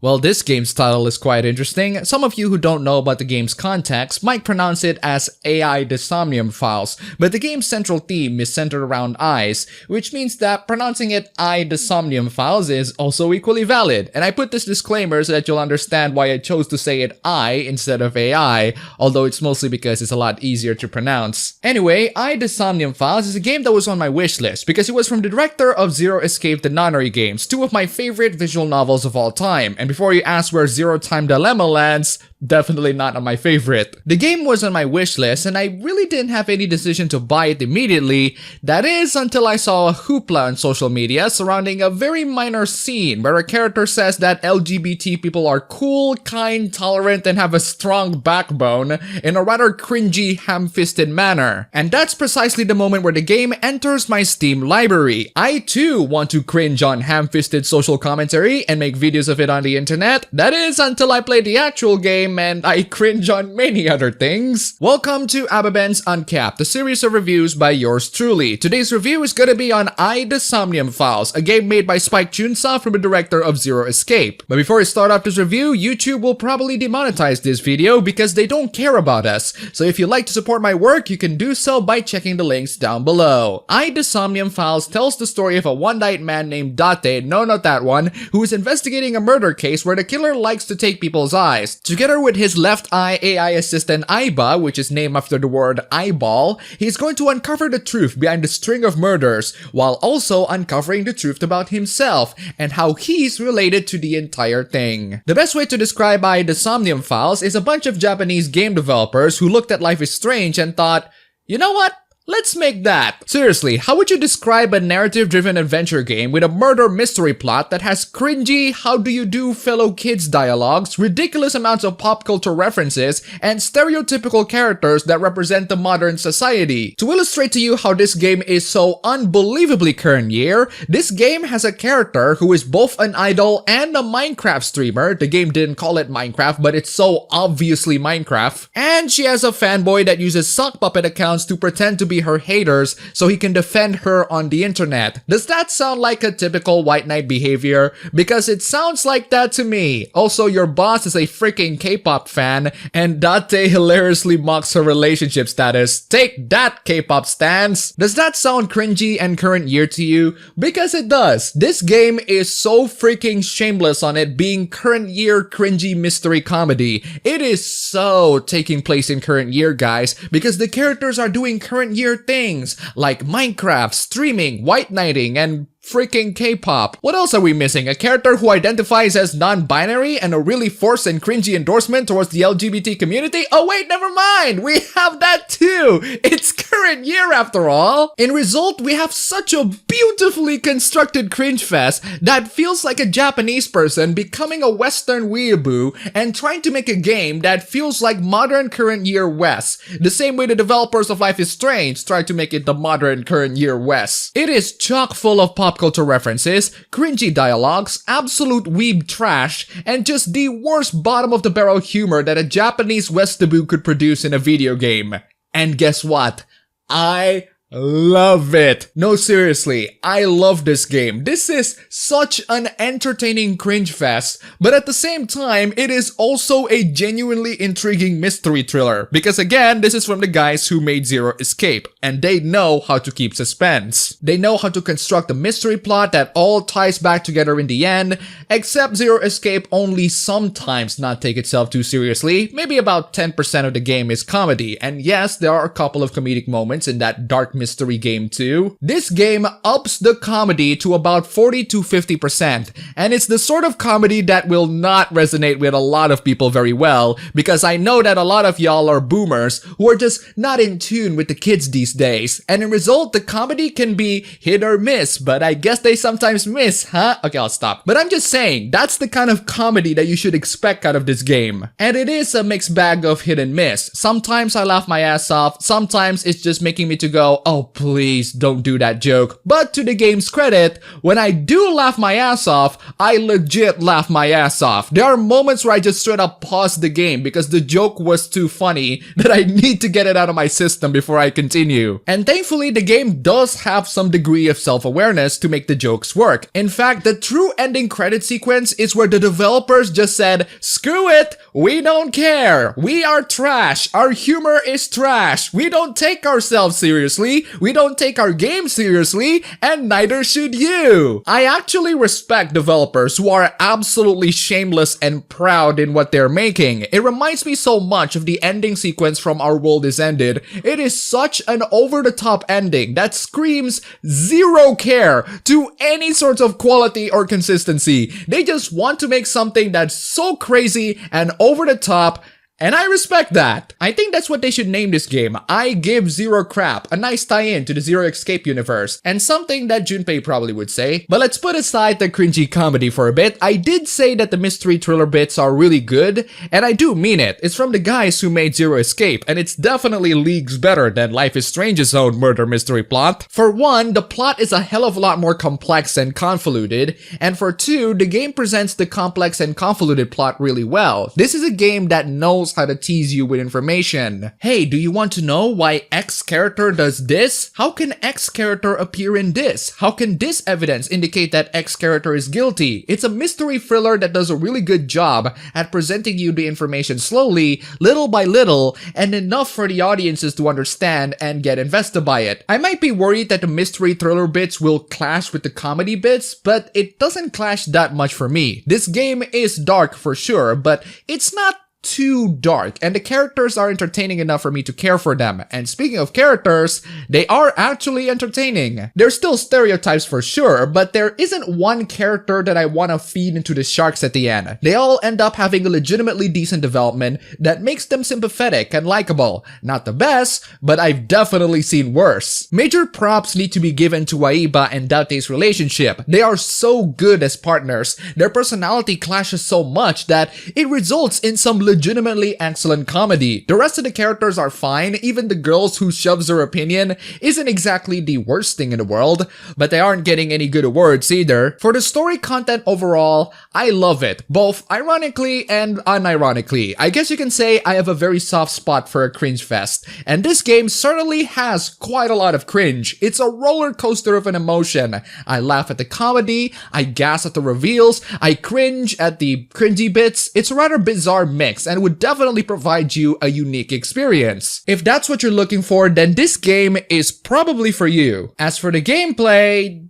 Well, this game's title is quite interesting. Some of you who don't know about the game's context might pronounce it as AI the Somnium files, but the game's central theme is centered around eyes, which means that pronouncing it I the Somnium files is also equally valid. And I put this disclaimer so that you'll understand why I chose to say it I instead of AI, although it's mostly because it's a lot easier to pronounce. Anyway, I the Somnium files is a game that was on my wish list because it was from the director of Zero Escape the Nonary games, two of my favorite visual novels of all time. And before you ask where Zero Time Dilemma lands, definitely not on my favorite. The game was on my wish list and I really didn't have any decision to buy it immediately. That is until I saw a hoopla on social media surrounding a very minor scene where a character says that LGBT people are cool, kind, tolerant, and have a strong backbone in a rather cringy, ham-fisted manner. And that's precisely the moment where the game enters my Steam library. I too want to cringe on ham-fisted social commentary and make videos of it on the internet. That is until I play the actual game and I cringe on many other things. Welcome to Appabend's Uncapped, a series of reviews by yours truly. Today's review is gonna be on I the Somnium Files, a game made by Spike Chunsoft from the director of Zero Escape. But before I start off this review, YouTube will probably demonetize this video because they don't care about us. So if you'd like to support my work, you can do so by checking the links down below. I the Somnium Files tells the story of a one-eyed man named Date, no not that one, who is investigating a murder case where the killer likes to take people's eyes. Together with his left eye AI assistant Aiba, which is named after the word eyeball, he's going to uncover the truth behind the string of murders, while also uncovering the truth about himself and how he's related to the entire thing. The best way to describe I the Somnium Files is a bunch of Japanese game developers who looked at Life is Strange and thought, you know what? Let's make that. Seriously, how would you describe a narrative-driven adventure game with a murder mystery plot that has cringy, how do you do fellow kids dialogues, ridiculous amounts of pop culture references, and stereotypical characters that represent the modern society? To illustrate to you how this game is so unbelievably current year, this game has a character who is both an idol and a Minecraft streamer. The game didn't call it Minecraft, but it's so obviously Minecraft. And she has a fanboy that uses sock puppet accounts to pretend to be her haters so he can defend her on the internet. Does that sound like a typical white knight behavior? Because it sounds like that to me. Also, your boss is a freaking K-pop fan and Date hilariously mocks her relationship status. Take that, K-pop stans! Does that sound cringy and current year to you? Because it does. This game is so freaking shameless on it being current year cringy mystery comedy. It is so taking place in current year, guys, because the characters are doing current year things like Minecraft, streaming, white knighting, and freaking K-pop. What else are we missing? A character who identifies as non-binary and a really forced and cringy endorsement towards the LGBT community? Oh wait, never mind! We have that too! It's current year after all! In result, we have such a beautifully constructed cringe fest that feels like a Japanese person becoming a Western weeaboo and trying to make a game that feels like modern current year West. The same way the developers of Life is Strange tried to make it the modern current year West. It is chock full of pop culture references, cringy dialogues, absolute weeb trash, and just the worst bottom of the barrel humor that a Japanese Westaboo could produce in a video game. And guess what? I love it. No, seriously, I love this game. This is such an entertaining cringe fest, but at the same time, it is also a genuinely intriguing mystery thriller. Because again, this is from the guys who made Zero Escape, and they know how to keep suspense. They know how to construct a mystery plot that all ties back together in the end, except Zero Escape only sometimes not take itself too seriously. Maybe about 10% of the game is comedy, and yes, there are a couple of comedic moments in that dark mystery game too. This game ups the comedy to about 40 to 50%, and it's the sort of comedy that will not resonate with a lot of people very well, because I know that a lot of y'all are boomers who are just not in tune with the kids these days, and in result, the comedy can be hit or miss, but I guess they sometimes miss, huh? Okay, I'll stop. But I'm just saying, that's the kind of comedy that you should expect out of this game. And it is a mixed bag of hit and miss. Sometimes I laugh my ass off, sometimes it's just making me to go, oh Oh, please don't do that joke. But to the game's credit, when I do laugh my ass off, I legit laugh my ass off. There are moments where I just straight up pause the game because the joke was too funny that I need to get it out of my system before I continue. And thankfully, the game does have some degree of self-awareness to make the jokes work. In fact, the true ending credit sequence is where the developers just said, screw it, we don't care. We are trash. Our humor is trash. We don't take ourselves seriously. We don't take our game seriously, and neither should you. I actually respect developers who are absolutely shameless and proud in what they're making. It reminds me so much of the ending sequence from Our World Is Ended. It is such an over-the-top ending that screams zero care to any sort of quality or consistency. They just want to make something that's so crazy and over the top, and I respect that. I think that's what they should name this game. I Give Zero Crap, a nice tie-in to the Zero Escape universe, and something that Junpei probably would say. But let's put aside the cringy comedy for a bit. I did say that the mystery thriller bits are really good, and I do mean it. It's from the guys who made Zero Escape, and it's definitely leagues better than Life is Strange's own murder mystery plot. For one, the plot is a hell of a lot more complex and convoluted, and for two, the game presents the complex and convoluted plot really well. This is a game that knows how to tease you with information. Hey, do you want to know why X character does this? How can X character appear in this? How can this evidence indicate that X character is guilty? It's a mystery thriller that does a really good job at presenting you the information slowly, little by little, and enough for the audiences to understand and get invested by it. I might be worried that the mystery thriller bits will clash with the comedy bits, but it doesn't clash that much for me. This game is dark for sure, but it's not too dark, and the characters are entertaining enough for me to care for them. And speaking of characters, they are actually entertaining. There's still stereotypes for sure, but there isn't one character that I want to feed into the sharks at the end. They all end up having a legitimately decent development that makes them sympathetic and likable. Not the best, but I've definitely seen worse. Major props need to be given to Aiba and Date's relationship. They are so good as partners. Their personality clashes so much that it results in some legitimately excellent comedy. The rest of the characters are fine, even the girls who shoves her opinion isn't exactly the worst thing in the world, but they aren't getting any good awards either. For the story content overall, I love it, both ironically and unironically. I guess you can say I have a very soft spot for a cringe fest, and this game certainly has quite a lot of cringe. It's a roller coaster of an emotion. I laugh at the comedy, I gas at the reveals, I cringe at the cringy bits. It's a rather bizarre mix, and would definitely provide you a unique experience. If that's what you're looking for, then this game is probably for you. As for the gameplay,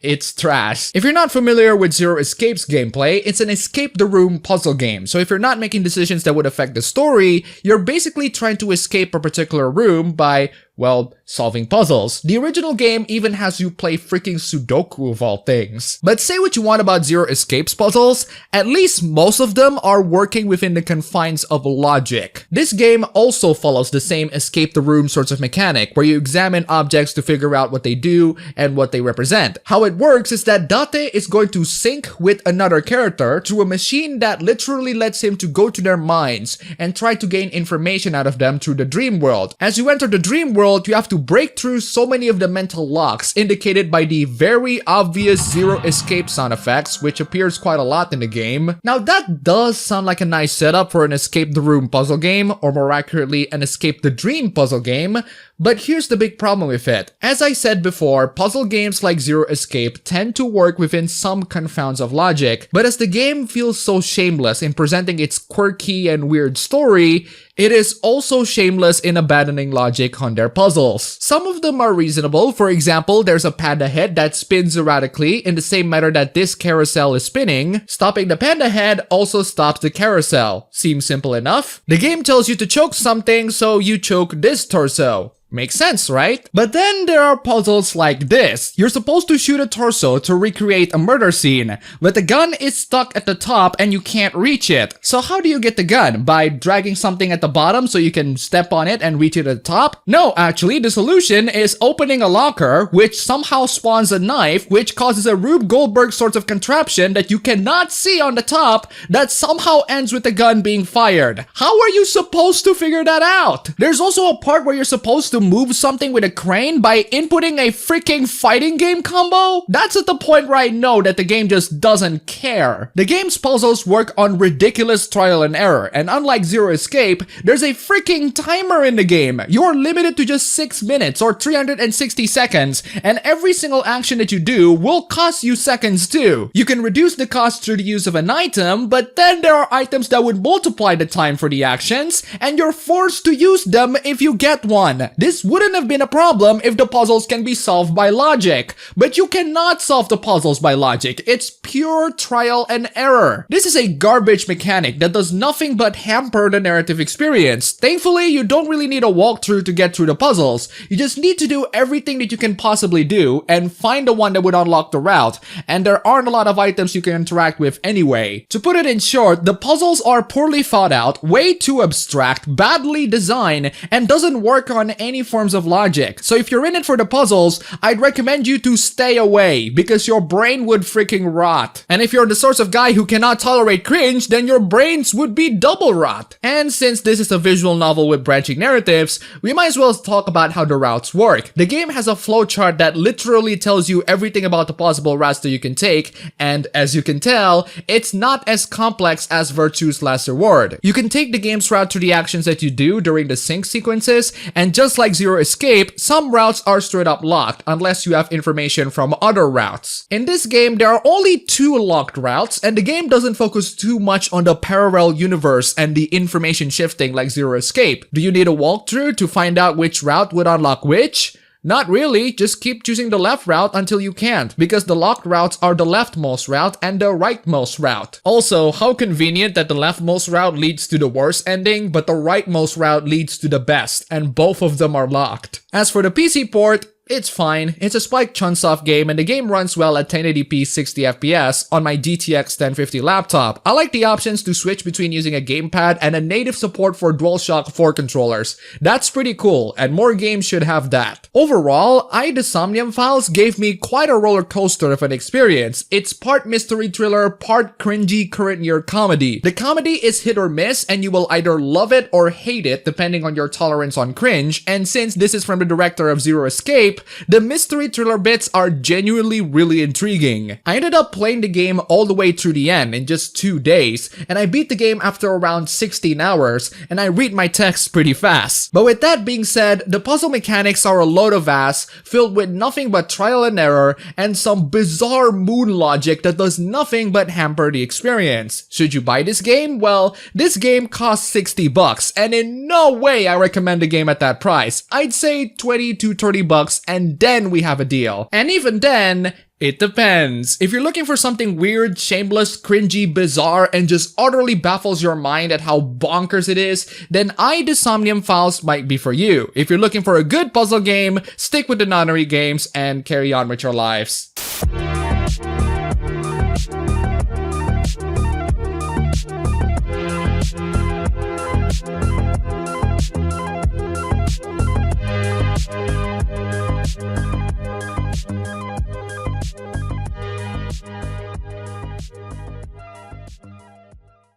it's trash. If you're not familiar with Zero Escape's gameplay, it's an escape the room puzzle game. So if you're not making decisions that would affect the story, you're basically trying to escape a particular room by, well, solving puzzles. The original game even has you play freaking Sudoku of all things. But say what you want about Zero Escape's puzzles, at least most of them are working within the confines of logic. This game also follows the same escape the room sorts of mechanic, where you examine objects to figure out what they do and what they represent. How it works is that Date is going to sync with another character through a machine that literally lets him to go to their minds and try to gain information out of them through the dream world. As you enter the dream world, you have to break through so many of the mental locks indicated by the very obvious Zero Escape sound effects, which appears quite a lot in the game. Now that does sound like a nice setup for an escape the room puzzle game, or more accurately, an escape the dream puzzle game, but here's the big problem with it. As I said before, puzzle games like Zero Escape tend to work within some confounds of logic, but as the game feels so shameless in presenting its quirky and weird story, it is also shameless in abandoning logic on their puzzles. Some of them are reasonable. For example, there's a panda head that spins erratically in the same manner that this carousel is spinning. Stopping the panda head also stops the carousel. Seems simple enough. The game tells you to choke something, so you choke this torso. Makes sense, right? But then there are puzzles like this. You're supposed to shoot a torso to recreate a murder scene, but the gun is stuck at the top and you can't reach it. So how do you get the gun? By dragging something at the bottom so you can step on it and reach it at the top? No, actually, the solution is opening a locker, which somehow spawns a knife, which causes a Rube Goldberg sort of contraption that you cannot see on the top that somehow ends with the gun being fired. How are you supposed to figure that out? There's also a part where you're supposed to move something with a crane by inputting a freaking fighting game combo? That's at the point where I know that the game just doesn't care. The game's puzzles work on ridiculous trial and error, and unlike Zero Escape, there's a freaking timer in the game. You're limited to just 6 minutes or 360 seconds, and every single action that you do will cost you seconds too. You can reduce the cost through the use of an item, but then there are items that would multiply the time for the actions, and you're forced to use them if you get one. This wouldn't have been a problem if the puzzles can be solved by logic, but you cannot solve the puzzles by logic. It's pure trial and error. This is a garbage mechanic that does nothing but hamper the narrative experience. Thankfully, you don't really need a walkthrough to get through the puzzles. You just need to do everything that you can possibly do and find the one that would unlock the route, and there aren't a lot of items you can interact with anyway. To put it in short, the puzzles are poorly thought out, way too abstract, badly designed, and doesn't work on any forms of logic. So if you're in it for the puzzles, I'd recommend you to stay away, because your brain would freaking rot. And if you're the sort of guy who cannot tolerate cringe, then your brains would be double rot. And since this is a visual novel with branching narratives, we might as well talk about how the routes work. The game has a flowchart that literally tells you everything about the possible routes that you can take, and as you can tell, it's not as complex as Virtue's Last Reward. You can take the game's route through the actions that you do during the sync sequences, and just like Zero Escape, some routes are straight up locked unless you have information from other routes. In this game, there are only 2 locked routes, and the game doesn't focus too much on the parallel universe and the information shifting like Zero Escape. Do you need a walkthrough to find out which route would unlock which? Not really, just keep choosing the left route until you can't, because the locked routes are the leftmost route and the rightmost route. Also, how convenient that the leftmost route leads to the worst ending, but the rightmost route leads to the best, and both of them are locked. As for the PC port, it's fine. It's a Spike Chunsoft game and the game runs well at 1080p 60fps on my GTX 1050 laptop. I like the options to switch between using a gamepad and a native support for DualShock 4 controllers. That's pretty cool, and more games should have that. Overall, the Somnium files gave me quite a roller coaster of an experience. It's part mystery thriller, part cringy current year comedy. The comedy is hit or miss, and you will either love it or hate it depending on your tolerance on cringe, and since this is from the director of Zero Escape, the mystery thriller bits are genuinely really intriguing. I ended up playing the game all the way through the end in just 2 days, and I beat the game after around 16 hours, and I read my text pretty fast. But with that being said, the puzzle mechanics are a load of ass, filled with nothing but trial and error, and some bizarre moon logic that does nothing but hamper the experience. Should you buy this game? Well, this game costs $60, and in no way I recommend the game at that price. I'd say $20 to $30, and then we have a deal. And even then, it depends. If you're looking for something weird, shameless, cringy, bizarre, and just utterly baffles your mind at how bonkers it is, then the Somnium files might be for you. If you're looking for a good puzzle game, stick with the Nonary games and carry on with your lives.